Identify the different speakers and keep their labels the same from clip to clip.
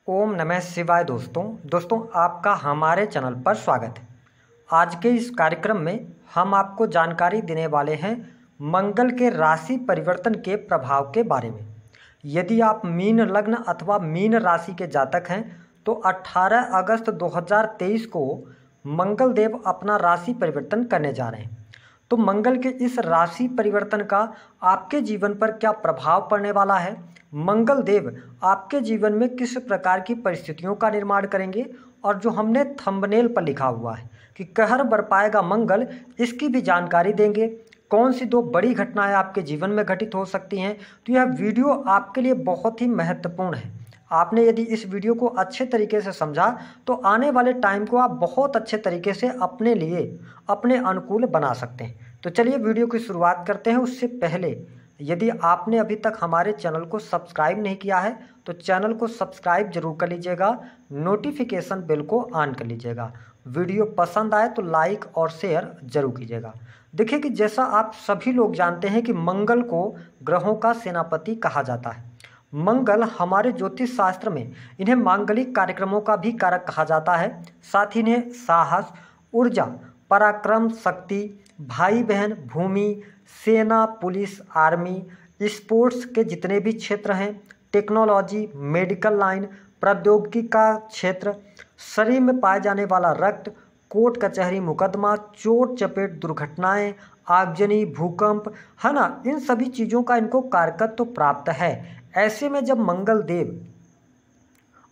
Speaker 1: ओम नमः शिवाय। दोस्तों आपका हमारे चैनल पर स्वागत है। आज के इस कार्यक्रम में हम आपको जानकारी देने वाले हैं मंगल के राशि परिवर्तन के प्रभाव के बारे में। यदि आप मीन लग्न अथवा मीन राशि के जातक हैं तो 18 अगस्त 2023 को मंगल देव अपना राशि परिवर्तन करने जा रहे हैं। तो मंगल के इस राशि परिवर्तन का आपके जीवन पर क्या प्रभाव पड़ने वाला है, मंगल देव आपके जीवन में किस प्रकार की परिस्थितियों का निर्माण करेंगे, और जो हमने थंबनेल पर लिखा हुआ है कि कहर बरपाएगा मंगल, इसकी भी जानकारी देंगे। कौन सी दो बड़ी घटनाएं आपके जीवन में घटित हो सकती हैं। तो यह वीडियो आपके लिए बहुत ही महत्वपूर्ण है। आपने यदि इस वीडियो को अच्छे तरीके से समझा तो आने वाले टाइम को आप बहुत अच्छे तरीके से अपने लिए अपने अनुकूल बना सकते हैं। तो चलिए वीडियो की शुरुआत करते हैं। उससे पहले यदि आपने अभी तक हमारे चैनल को सब्सक्राइब नहीं किया है तो चैनल को सब्सक्राइब जरूर कर लीजिएगा, नोटिफिकेशन बेल को ऑन कर लीजिएगा। वीडियो पसंद आए तो लाइक और शेयर जरूर कीजिएगा। देखिए कि जैसा आप सभी लोग जानते हैं कि मंगल को ग्रहों का सेनापति कहा जाता है। मंगल हमारे ज्योतिष शास्त्र में इन्हें मांगलिक कार्यक्रमों का भी कारक कहा जाता है। साथ ही इन्हें साहस, ऊर्जा, पराक्रम, शक्ति, भाई बहन, भूमि, सेना, पुलिस, आर्मी, स्पोर्ट्स के जितने भी क्षेत्र हैं, टेक्नोलॉजी, मेडिकल लाइन, प्रौद्योगिकी का क्षेत्र, शरीर में पाए जाने वाला रक्त, कोर्ट कचहरी मुकदमा, चोट चपेट दुर्घटनाएं, आगजनी, भूकंप, है ना, इन सभी चीज़ों का इनको कारकत्व तो प्राप्त है। ऐसे में जब मंगल देव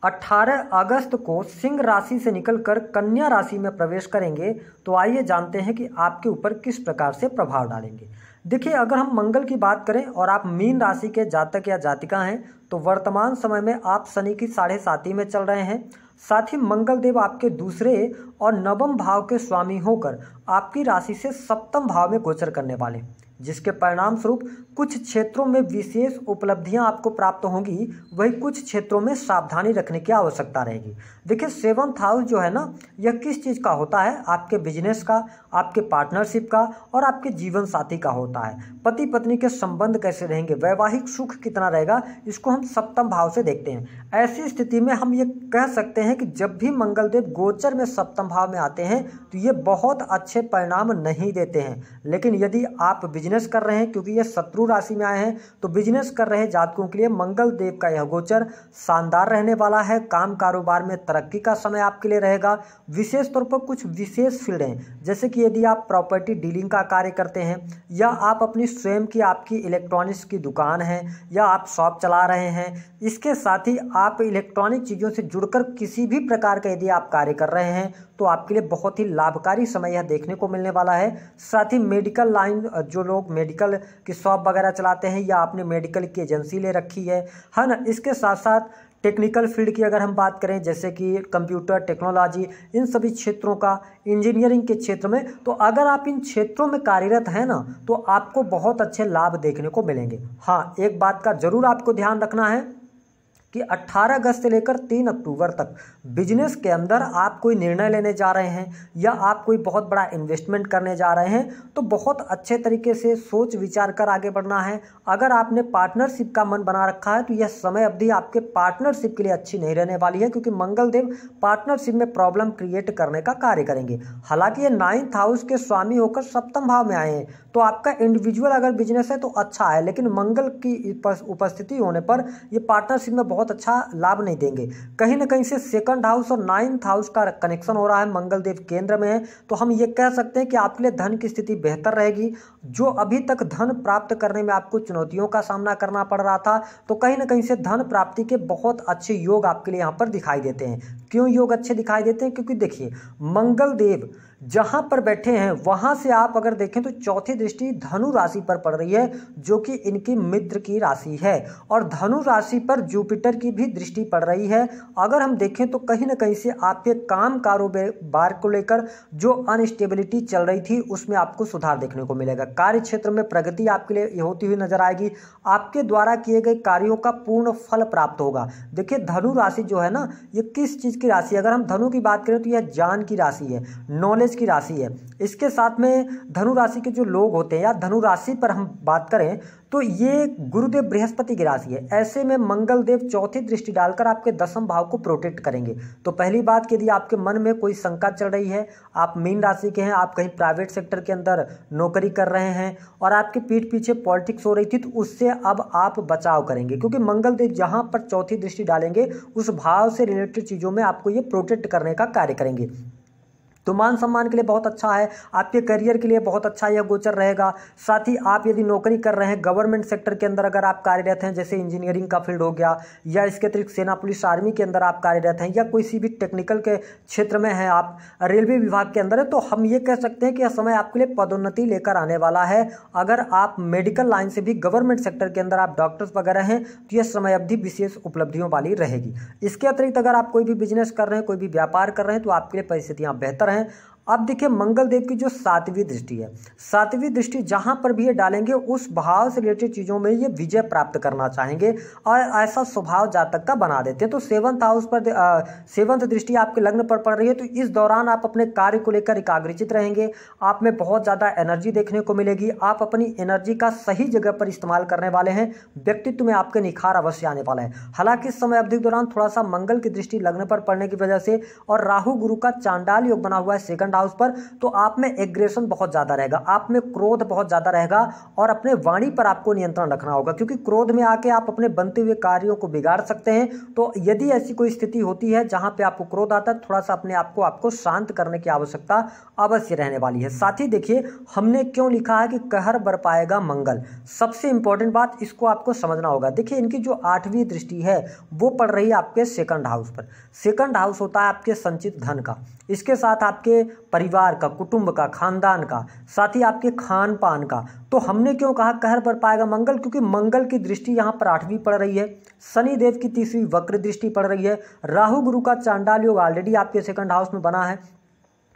Speaker 1: 18 अगस्त को सिंह राशि से निकलकर कन्या राशि में प्रवेश करेंगे तो आइए जानते हैं कि आपके ऊपर किस प्रकार से प्रभाव डालेंगे। देखिए, अगर हम मंगल की बात करें और आप मीन राशि के जातक या जातिका हैं तो वर्तमान समय में आप शनि की 7.5 में चल रहे हैं। साथ ही मंगल देव आपके दूसरे और नवम भाव के स्वामी होकर आपकी राशि से सप्तम भाव में गोचर करने वाले, जिसके परिणाम स्वरूप कुछ क्षेत्रों में विशेष उपलब्धियां आपको प्राप्त होंगी, वही कुछ क्षेत्रों में सावधानी रखने की आवश्यकता रहेगी। देखिए, 7th हाउस जो है ना, यह किस चीज़ का होता है? आपके बिजनेस का, आपके पार्टनरशिप का और आपके जीवन साथी का होता है। पति पत्नी के संबंध कैसे रहेंगे, वैवाहिक सुख कितना रहेगा, इसको हम सप्तम भाव से देखते हैं। ऐसी स्थिति में हम ये कह सकते हैं कि जब भी मंगल देव गोचर में सप्तम भाव में आते हैं तो ये बहुत अच्छे परिणाम नहीं देते हैं। लेकिन यदि आप बिजनेस कर रहे हैं, क्योंकि ये शत्रु राशि में आए हैं, तो बिजनेस कर रहे जातकों के लिए मंगल देव का यह गोचर शानदार रहने वाला है। काम कारोबार में तरक्की का समय आपके लिए रहेगा। विशेष तौर पर कुछ विशेष फील्ड हैं, जैसे कि यदि आप प्रॉपर्टी डीलिंग का कार्य करते हैं, या आप अपनी स्वयं की आपकी इलेक्ट्रॉनिक्स की दुकान है, या आप शॉप चला रहे हैं, इसके साथ ही आप इलेक्ट्रॉनिक चीज़ों से जुड़कर किसी भी प्रकार का यदि आप कार्य कर रहे हैं तो आपके लिए बहुत ही लाभकारी समय यह देखने को मिलने वाला है। साथ ही मेडिकल लाइन, जो लोग मेडिकल की शॉप वगैरह चलाते हैं या आपने मेडिकल की एजेंसी ले रखी है ना, इसके साथ साथ टेक्निकल फील्ड की अगर हम बात करें, जैसे कि कंप्यूटर टेक्नोलॉजी, इन सभी क्षेत्रों का, इंजीनियरिंग के क्षेत्र में, तो अगर आप इन क्षेत्रों में कार्यरत हैं ना तो आपको बहुत अच्छे लाभ देखने को मिलेंगे। हाँ, एक बात का जरूर आपको ध्यान रखना है कि 18 अगस्त से लेकर 3 अक्टूबर तक बिजनेस के अंदर आप कोई निर्णय लेने जा रहे हैं या आप कोई बहुत बड़ा इन्वेस्टमेंट करने जा रहे हैं तो बहुत अच्छे तरीके से सोच विचार कर आगे बढ़ना है। अगर आपने पार्टनरशिप का मन बना रखा है तो यह समय अवधि आपके पार्टनरशिप के लिए अच्छी नहीं रहने वाली है, क्योंकि मंगल देव पार्टनरशिप में प्रॉब्लम क्रिएट करने का कार्य करेंगे। हालांकि ये 9th हाउस के स्वामी होकर सप्तम भाव में आए हैं तो आपका इंडिविजुअल अगर बिजनेस है तो अच्छा है, लेकिन मंगल की उपस्थिति होने पर ये पार्टनरशिप में बहुत अच्छा लाभ नहीं देंगे। कहीं ना कहीं से 2nd हाउस और 9th हाउस का कनेक्शन हो रहा है, मंगल देव केंद्र में है, तो हम ये कह सकते हैं कि आपके लिए धन की स्थिति बेहतर रहेगी। जो अभी तक धन प्राप्त करने में आपको चुनौतियों का सामना करना पड़ रहा था, तो कहीं ना कहीं से धन प्राप्ति के बहुत अच्छे योग आपके लिए यहाँ पर दिखाई देते हैं। क्यों योग अच्छे दिखाई देते हैं? क्योंकि देखिए, मंगल देव जहां पर बैठे हैं वहां से आप अगर देखें तो चौथी दृष्टि धनु राशि पर पड़ रही है, जो कि इनकी मित्र की राशि है, और धनु राशि पर जुपिटर की भी दृष्टि पड़ रही है। अगर हम देखें तो कहीं ना कहीं से आपके काम कारोबार को लेकर जो अनस्टेबिलिटी चल रही थी उसमें आपको सुधार देखने को मिलेगा। कार्य क्षेत्र में प्रगति आपके लिए होती हुई नजर आएगी। आपके द्वारा किए गए कार्यों का पूर्ण फल प्राप्त होगा। देखिए, धनु राशि जो है ना, ये किस चीज की राशि है? अगर हम धनु की बात करें तो यह ज्ञान की राशि है, नॉलेज नॉलेज की राशि है। इसके साथ में धनु राशि के जो लोग होते हैं या धनु राशि पर हम बात करें तो ये गुरुदेव बृहस्पति की राशि है। ऐसे में मंगल देव चौथी दृष्टि डालकर आपके दसम भाव को प्रोटेक्ट करेंगे। तो पहली बात कि यदि आपके मन में कोई शंका चल रही है, आप मीन राशि के हैं, आप कहीं प्राइवेट सेक्टर के अंदर नौकरी कर रहे हैं और आपके पीठ पीछे पॉलिटिक्स हो रही थी, तो उससे अब आप बचाव करेंगे, क्योंकि मंगल देव जहां पर चौथी दृष्टि डालेंगे उस भाव से रिलेटेड चीज़ों में आपको ये प्रोटेक्ट करने का कार्य करेंगे। तो मान सम्मान के लिए बहुत अच्छा है, आपके करियर के लिए बहुत अच्छा यह गोचर रहेगा। साथ ही आप यदि नौकरी कर रहे हैं गवर्नमेंट सेक्टर के अंदर, अगर आप कार्यरत हैं, जैसे इंजीनियरिंग का फील्ड हो गया, या इसके अतिरिक्त सेना पुलिस आर्मी के अंदर आप कार्यरत हैं, या किसी भी टेक्निकल के क्षेत्र में हैं, आप रेलवे विभाग के अंदर है, तो हम ये कह सकते हैं कि यह समय आपके लिए पदोन्नति लेकर आने वाला है। अगर आप मेडिकल लाइन से भी गवर्नमेंट सेक्टर के अंदर आप डॉक्टर्स वगैरह हैं तो यह समय अवधि विशेष उपलब्धियों वाली रहेगी। इसके अतिरिक्त अगर आप कोई भी बिजनेस कर रहे हैं, कोई भी व्यापार कर रहे हैं, तो आपके लिए परिस्थितियाँ बेहतर हैं। अब देखिए मंगल देव की जो सातवीं दृष्टि है, सातवीं दृष्टि जहां पर भी ये डालेंगे उस भाव से रिलेटेड चीज़ों में ये विजय प्राप्त करना चाहेंगे और ऐसा स्वभाव जातक का बना देते हैं। तो सेवंथ हाउस पर सेवंथ दृष्टि आपके लग्न पर पड़ रही है, तो इस दौरान आप अपने कार्य को लेकर एकाग्रचित रहेंगे, आप में बहुत ज़्यादा एनर्जी देखने को मिलेगी, आप अपनी एनर्जी का सही जगह पर इस्तेमाल करने वाले हैं, व्यक्तित्व में आपके निखार अवश्य आने वाला है। हालांकि इस समय अवधि के दौरान थोड़ा सा मंगल की दृष्टि लग्न पर पड़ने की वजह से और राहु गुरु का चांडाल योग बना हुआ है सेकंड हाउस पर, तो आप में एग्रेशन बहुत ज्यादा रहेगा, आप में क्रोध बहुत ज्यादा रहेगा और अपने वाणी पर आपको नियंत्रण रखना होगा, क्योंकि क्रोध में आके आप अपने बनते हुए कार्यों को बिगाड़ सकते हैं। तो यदि ऐसी कोई स्थिति होती है जहां पे आपको क्रोध आता है, थोड़ा सा अपने आपको शांत करने की आवश्यकता अवश्य रहने वाली है। साथ ही देखिए हमने क्यों लिखा है कि कहर बरपाएगा मंगल, सबसे इंपॉर्टेंट बात इसको आपको समझना होगा। देखिए इनकी जो आठवीं दृष्टि है वो पड़ रही है आपके सेकंड हाउस पर। सेकंड हाउस होता है आपके संचित धन का, इसके साथ आपके परिवार का, कुटुंब का, खानदान का, साथ ही आपके खान पान का। तो हमने क्यों कहा कहर पर पाएगा मंगल, क्योंकि मंगल की दृष्टि यहाँ पर आठवीं पड़ रही है, शनि देव की तीसरी वक्र दृष्टि पड़ रही है, राहु गुरु का चांडाल योग ऑलरेडी आपके सेकंड हाउस में बना है।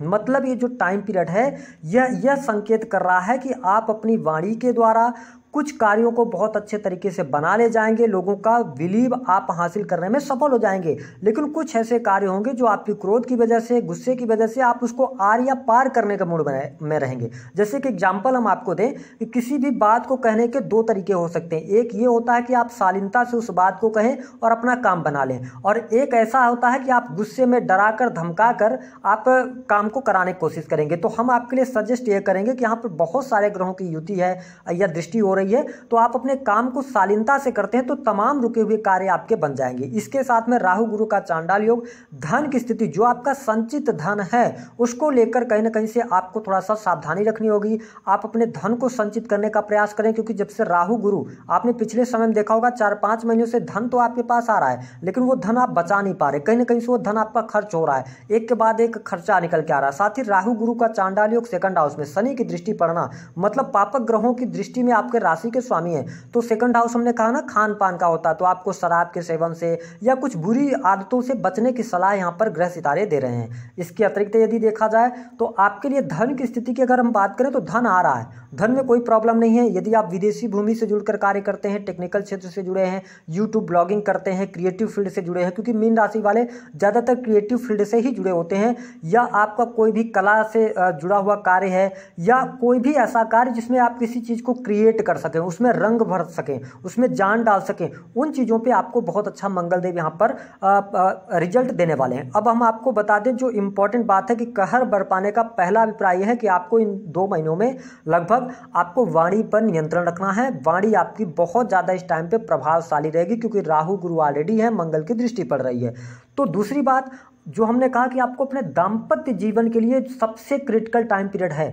Speaker 1: मतलब ये जो टाइम पीरियड है यह संकेत कर रहा है कि आप अपनी वाणी के द्वारा कुछ कार्यों को बहुत अच्छे तरीके से बना ले जाएंगे, लोगों का बिलीव आप हासिल करने में सफल हो जाएंगे। लेकिन कुछ ऐसे कार्य होंगे जो आपकी क्रोध की वजह से, गुस्से की वजह से आप उसको आर या पार करने के मूड में रहेंगे। जैसे कि एग्जाम्पल हम आपको दें कि किसी भी बात को कहने के दो तरीके हो सकते हैं। एक ये होता है कि आप शालीनता से उस बात को कहें और अपना काम बना लें, और एक ऐसा होता है कि आप गुस्से में डरा कर धमका कर आप काम को कराने की कोशिश करेंगे। तो हम आपके लिए सजेस्ट ये करेंगे कि यहाँ पर बहुत सारे ग्रहों की युति है या दृष्टि हो रही है, तो आप अपने काम को शालीनता से करते हैं तो तमाम रुके हुए कार्य आपके बन जाएंगे। इसके साथ में राहु गुरु का चांडाल योग, धन की स्थिति, जो आपका संचित धन है उसको लेकर कहीं ना कहीं से आपको थोड़ा सा सावधानी रखनी होगी। आप अपने धन को संचित करने का प्रयास करें, क्योंकि जब से राहु गुरु, आपने पिछले समय में देखा होगा 4-5 महीनों से धन तो आपके पास आ रहा है, लेकिन वो धन आप बचा नहीं पा रहे, कहीं ना कहीं से वो धन आपका खर्च हो रहा है, एक के बाद एक खर्चा निकल के आ रहा है। साथ ही राहु गुरु का चांडाल योग सेकंड हाउस में, शनि की दृष्टि पड़ना मतलब पापक ग्रहों की दृष्टि में आपके राशि के स्वामी है। तो सेकंड हाउस हमने कहा ना खान पान का होता है, तो आपको शराब के सेवन से या कुछ बुरी आदतों से बचने की सलाह यहाँ पर ग्रह सितारे दे रहे हैं। इसके अतिरिक्त यदि देखा जाए तो आपके लिए धन की स्थिति की अगर हम बात करें तो धन आ रहा है, धन में कोई प्रॉब्लम नहीं है। यदि आप विदेशी भूमि से जुड़कर कार्य करते हैं, टेक्निकल क्षेत्र से जुड़े हैं, यूट्यूब ब्लॉगिंग करते हैं, क्रिएटिव फील्ड से जुड़े हैं, क्योंकि मीन राशि वाले ज़्यादातर क्रिएटिव फील्ड से ही जुड़े होते हैं, या आपका कोई भी कला से जुड़ा हुआ कार्य है, या कोई भी ऐसा कार्य जिसमें आप किसी चीज़ को क्रिएट कर सकें, उसमें रंग भर सकें, उसमें जान डाल सकें, उन चीज़ों पे आपको बहुत अच्छा मंगल देव यहाँ पर रिजल्ट देने वाले हैं। अब हम आपको बता दें जो इम्पोर्टेंट बात है कि कहर बरपाने का पहला अभिप्राय है कि आपको इन 2 महीनों में लगभग आपको वाणी पर नियंत्रण रखना है। वाणी आपकी बहुत ज़्यादा इस टाइम पे प्रभावशाली रहेगी, क्योंकि राहु गुरु ऑलरेडी है, मंगल की दृष्टि पड़ रही है। तो दूसरी बात जो हमने कहा कि आपको अपने दाम्पत्य जीवन के लिए सबसे क्रिटिकल टाइम पीरियड है,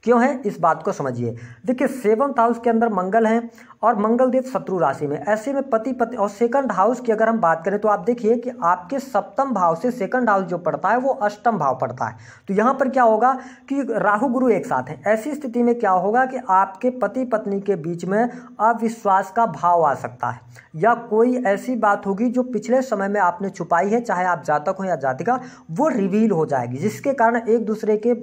Speaker 1: क्यों है इस बात को समझिए। देखिए 7th हाउस के अंदर मंगल है और मंगल देव शत्रु राशि में, ऐसे में पति पत्नी, और सेकंड हाउस की अगर हम बात करें तो आप देखिए कि आपके सप्तम भाव से सेकंड हाउस जो पड़ता है वो अष्टम भाव पड़ता है। तो यहाँ पर क्या होगा कि राहु गुरु एक साथ हैं, ऐसी स्थिति में क्या होगा कि आपके पति पत्नी के बीच में अविश्वास का भाव आ सकता है, या कोई ऐसी बात होगी जो पिछले समय में आपने छुपाई है, चाहे आप जातक हो या जातिका, वो रिवील हो जाएगी, जिसके कारण एक दूसरे के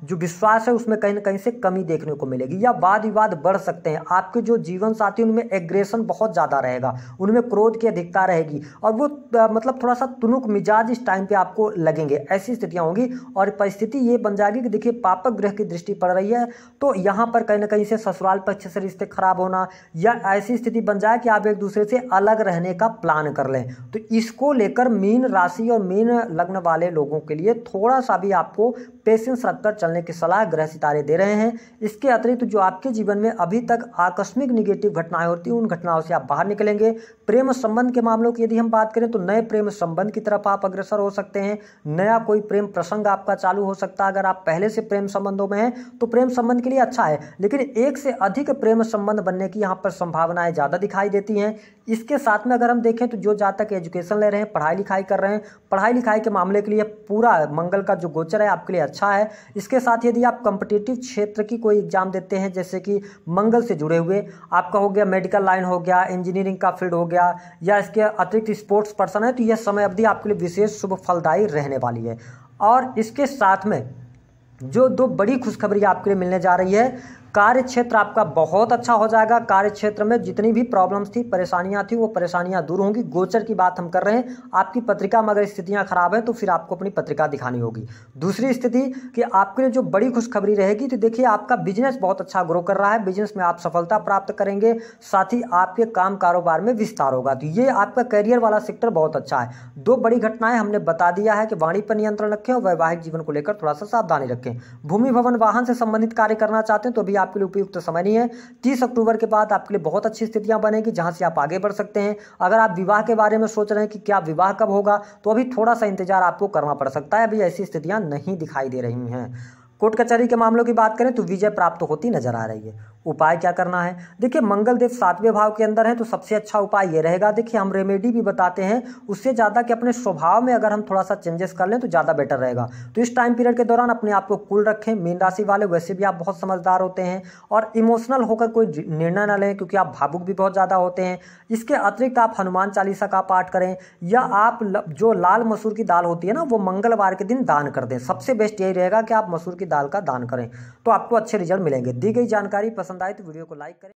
Speaker 1: जो विश्वास है उसमें कहीं कहीं ना कहीं से कमी देखने को मिलेगी, या वाद विवाद बढ़ सकते हैं। आपके जो जीवन साथी उनमें एग्रेशन बहुत ज़्यादा रहेगा, उनमें क्रोध की अधिकता रहेगी और वो मतलब थोड़ा सा तुनुक मिजाज इस टाइम पे आपको लगेंगे, ऐसी स्थितियां होंगी। और परिस्थिति ये बन जाएगी कि देखिए पापक ग्रह की दृष्टि पड़ रही है, तो यहाँ पर कहीं ना कहीं से ससुराल पक्ष से रिश्ते खराब होना, या ऐसी स्थिति बन जाए कि आप एक दूसरे से अलग रहने का प्लान कर लें। तो इसको लेकर मीन राशि और मीन लग्न वाले लोगों के लिए थोड़ा सा भी आपको पेशेंस रखकर चलने की सलाह ग्रह सितारे दे रहे हैं। इसके अतिरिक्त जो आपके जीवन में अभी तक आकस्मिक निगेटिव घटनाएं होती हैं, उन घटनाओं से आप बाहर निकलेंगे। प्रेम संबंध के मामलों की यदि हम बात करें तो नए प्रेम संबंध की तरफ आप अग्रसर हो सकते हैं। नया कोई प्रेम प्रसंग आपका चालू हो सकता है। अगर आप पहले से प्रेम संबंधों में हैं तो प्रेम संबंध के लिए अच्छा है, लेकिन एक से अधिक प्रेम संबंध बनने की यहाँ पर संभावनाएं ज़्यादा दिखाई देती हैं। इसके साथ में अगर हम देखें तो जो जातक एजुकेशन ले रहे हैं, पढ़ाई लिखाई कर रहे हैं, पढ़ाई लिखाई के मामले के लिए पूरा मंगल का जो गोचर है आपके लिए अच्छा है। इसके साथ यदि आप कॉम्पिटिटिव क्षेत्र की कोई एग्जाम देते हैं, जैसे कि मंगल से जुड़े हुए, आपका हो गया मेडिकल लाइन हो गया, इंजीनियरिंग का फील्ड हो गया, या इसके अतिरिक्त स्पोर्ट्स पर्सन है, तो यह समय अवधि आपके लिए विशेष शुभ फलदायी रहने वाली है। और इसके साथ में जो दो बड़ी खुशखबरी आपके लिए मिलने जा रही है, कार्य क्षेत्र आपका बहुत अच्छा हो जाएगा। कार्य क्षेत्र में जितनी भी प्रॉब्लम्स थी, परेशानियां थी, वो परेशानियां दूर होंगी। गोचर की बात हम कर रहे हैं। आपकी पत्रिका में अगर स्थितियां खराब है तो फिर आपको अपनी पत्रिका दिखानी होगी। दूसरी स्थिति कि आपके लिए जो बड़ी खुशखबरी रहेगी, तो देखिए आपका बिजनेस बहुत अच्छा ग्रो कर रहा है, बिजनेस में आप सफलता प्राप्त करेंगे, साथ ही आपके काम कारोबार में विस्तार होगा। तो ये आपका करियर वाला सेक्टर बहुत अच्छा है। दो बड़ी घटनाएं हमने बता दिया है कि वाणी पर नियंत्रण रखें और वैवाहिक जीवन को लेकर थोड़ा सा सावधानी रखें। भूमि भवन वाहन से संबंधित कार्य करना चाहते हैं तो अभी आपके लिए उपयुक्त समय नहीं है। 30 अक्टूबर के बाद आपके लिए बहुत अच्छी स्थितियां बनेगी, जहां से आप आगे बढ़ सकते हैं। अगर आप विवाह के बारे में सोच रहे हैं कि क्या विवाह कब होगा, तो अभी थोड़ा सा इंतजार आपको करना पड़ सकता है। अभी ऐसी स्थितियां नहीं दिखाई दे रही हैं। कोर्ट कचहरी के मामलों की बात करें तो विजय प्राप्त होती नजर आ रही है। उपाय क्या करना है, देखिए मंगल देव 7वें भाव के अंदर है, तो सबसे अच्छा उपाय ये रहेगा। देखिए हम रेमेडी भी बताते हैं, उससे ज़्यादा कि अपने स्वभाव में अगर हम थोड़ा सा चेंजेस कर लें तो ज़्यादा बेटर रहेगा। तो इस टाइम पीरियड के दौरान अपने आप को कूल रखें। मीन राशि वाले वैसे भी आप बहुत समझदार होते हैं और इमोशनल होकर कोई निर्णय न लें, क्योंकि आप भावुक भी बहुत ज़्यादा होते हैं। इसके अतिरिक्त आप हनुमान चालीसा का पाठ करें, या आप जो लाल मसूर की दाल होती है ना, वो मंगलवार के दिन दान कर दें। सबसे बेस्ट यही रहेगा कि आप मसूर की दाल का दान करें, तो आपको अच्छे रिजल्ट मिलेंगे। दी गई जानकारी पसंद आए तो वीडियो को लाइक करें।